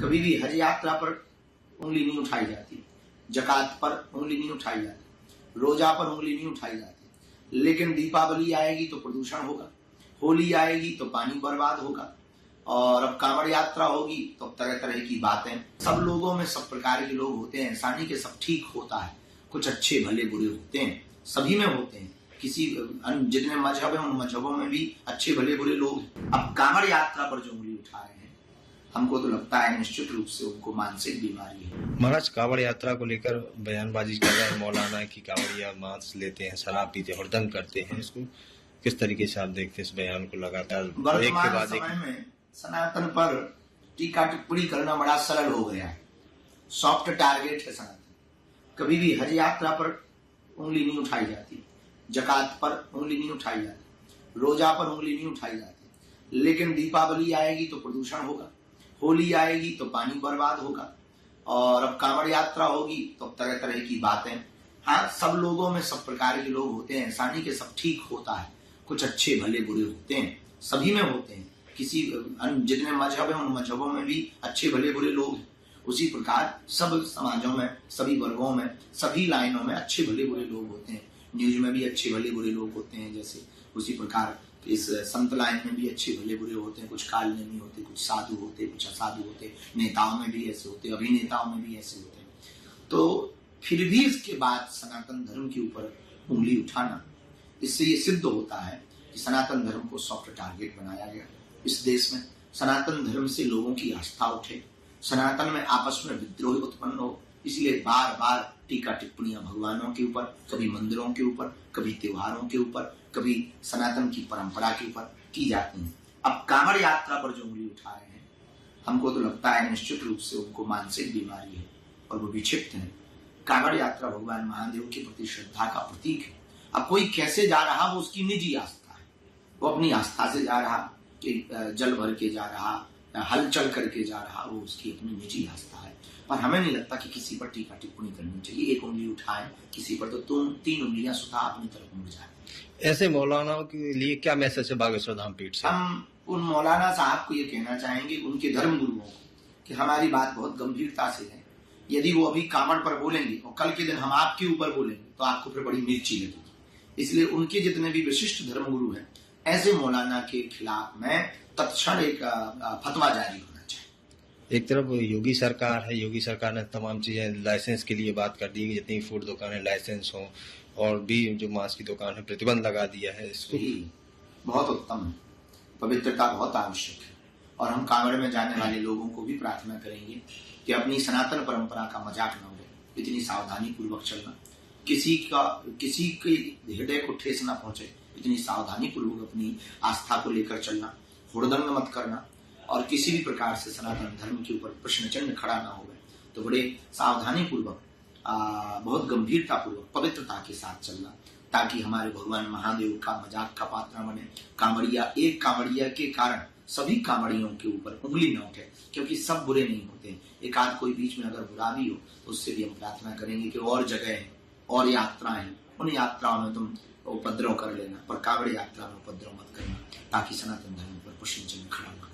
कभी भी हज यात्रा पर उंगली नहीं उठाई जाती, जकात पर उंगली नहीं उठाई जाती, रोजा पर उंगली नहीं उठाई जाती। लेकिन दीपावली आएगी तो प्रदूषण होगा, होली आएगी तो पानी बर्बाद होगा, और अब कांवड़ यात्रा होगी तो तरह तरह की बातें। सब लोगों में सब प्रकार के लोग होते हैं, ऐसा नहीं कि सब ठीक होता है, कुछ अच्छे भले बुरे होते हैं, सभी में होते हैं। किसी जितने मजहब है उन मजहबों में भी अच्छे भले बुरे लोग हैं। अब कांवड़ यात्रा पर जो उंगली उठा रहे हैं, हमको तो लगता है निश्चित रूप से उनको मानसिक बीमारी है। महाराज, कांवड़ यात्रा को लेकर बयानबाजी कर रहे हैं मौलाना की कांवड़िया मांस लेते हैं, शराब पीते हैं, हुड़दंग करते हैं। इसको किस तरीके से आप देखते हैं इस बयान को? लगातार वर्तमान समय में सनातन पर टीका टिप्पणी करना बड़ा सरल हो गया है, सॉफ्ट टारगेट है सनातन। कभी भी हज यात्रा पर उंगली नहीं उठाई जाती, जकात पर उंगली नहीं उठाई जाती, रोजा पर उंगली नहीं उठाई जाती। लेकिन दीपावली आएगी तो प्रदूषण होगा, होली आएगी तो पानी बर्बाद होगा, और अब कांवड़ यात्रा होगी तो तरह तरह की बातें। हाँ, सब लोगों में सब प्रकार के लोग होते हैं, ऐसा नहीं कि सब ठीक होता है, कुछ अच्छे भले बुरे होते हैं, सभी में होते हैं। किसी जितने मजहब है उन मजहबों में भी अच्छे भले बुरे लोग हैं। उसी प्रकार सब समाजों में, सभी वर्गों में, सभी लाइनों में अच्छे भले बुरे लोग होते हैं। न्यूज में भी अच्छे भले बुरे लोग होते हैं, जैसे उसी प्रकार इस संत लाइन में भी अच्छे भले बुरे होते हैं। कुछ काल नेमी होते, कुछ साधु होते, कुछ असाधु होते, नेताओं में भी ऐसे होते, अभिनेताओं में भी ऐसे होते हैं। तो फिर भी इसके बाद सनातन धर्म के ऊपर उंगली उठाना, इससे ये सिद्ध होता है कि सनातन धर्म को सॉफ्ट टारगेट बनाया गया। इस देश में सनातन धर्म से लोगों की आस्था उठे, सनातन में आपस में विद्रोह उत्पन्न हो, इसलिए बार बार टीका टिप्पणियां भगवानों के ऊपर, कभी मंदिरों के ऊपर, कभी त्योहारों के ऊपर, कभी सनातन की परंपरा के ऊपर की जाती हैं। अब कांवड़ यात्रा पर जो उंगली उठा रहे हैं, हमको तो लगता है निश्चित रूप से उनको मानसिक बीमारी है और वो विक्षिप्त है। कांवड़ यात्रा भगवान महादेव के प्रति श्रद्धा का प्रतीक है। अब कोई कैसे जा रहा वो उसकी निजी आस्था है, वो अपनी आस्था से जा रहा, कि जल भर के जा रहा, हलचल करके जा रहा, वो उसकी अपनी निजी आस्था है। पर हमें नहीं लगता कि किसी पर टीका टिप्पणी करनी चाहिए। एक उंगली उठाए किसी पर तो तीन उंगलियां सुधा अपनी तरफ मुड़ जाए। ऐसे मौलानाओं के लिए क्या मैसेज है बागेश्वर धाम पीठ से? हम उन मौलाना साहब को ये कहना चाहेंगे, उनके धर्म गुरुओं को, कि हमारी बात बहुत गंभीरता से है। यदि वो अभी कांवड़ पर बोलेंगे और कल के दिन हम आपके ऊपर बोलेंगे तो आपको फिर बड़ी मिर्ची लगेगी। इसलिए उनके जितने भी विशिष्ट धर्म गुरु हैं, ऐसे मौलाना के खिलाफ में तत्क्षण एक फतवा जारी होना चाहिए। एक तरफ योगी सरकार है, योगी सरकार ने तमाम चीजें लाइसेंस के लिए बात कर दी है, जितनी फूड दुकानें लाइसेंस हो, और भी जो मांस की दुकान है प्रतिबंध लगा दिया है। इसको बहुत उत्तम है, पवित्रता बहुत आवश्यक है। और हम कांवड़ में जाने वाले लोगों को भी प्रार्थना करेंगे कि अपनी सनातन परंपरा का मजाक न उड़े, इतनी सावधानी पूर्वक चलना, किसी के हृदय को ठेस न पहुंचे, इतनी सावधानी पूर्वक अपनी आस्था को लेकर चलना, हुड़दंग मत करना, और किसी भी प्रकार से सनातन धर्म के ऊपर प्रश्न चिन्ह खड़ा ना हो। तो बड़े सावधानी पूर्वक, बहुत गंभीरता पूर्वक, पवित्रता के साथ चलना, ताकि हमारे भगवान महादेव का मजाक का पात्र न बने। कांवड़िया, एक कांवड़िया के कारण सभी कांवड़ियों के ऊपर उंगली न उठे, क्योंकि सब बुरे नहीं होते। एक आध कोई बीच में अगर बुरा भी हो तो उससे भी हम प्रार्थना करेंगे कि और जगह है और यात्राएं, उन यात्राओं में तुम उपद्रव कर लेना, पर कांवड़ यात्रा में उपद्रव मत करना, ताकि सनातन धर्म पर प्रश्न चिन्ह खड़ा न हो।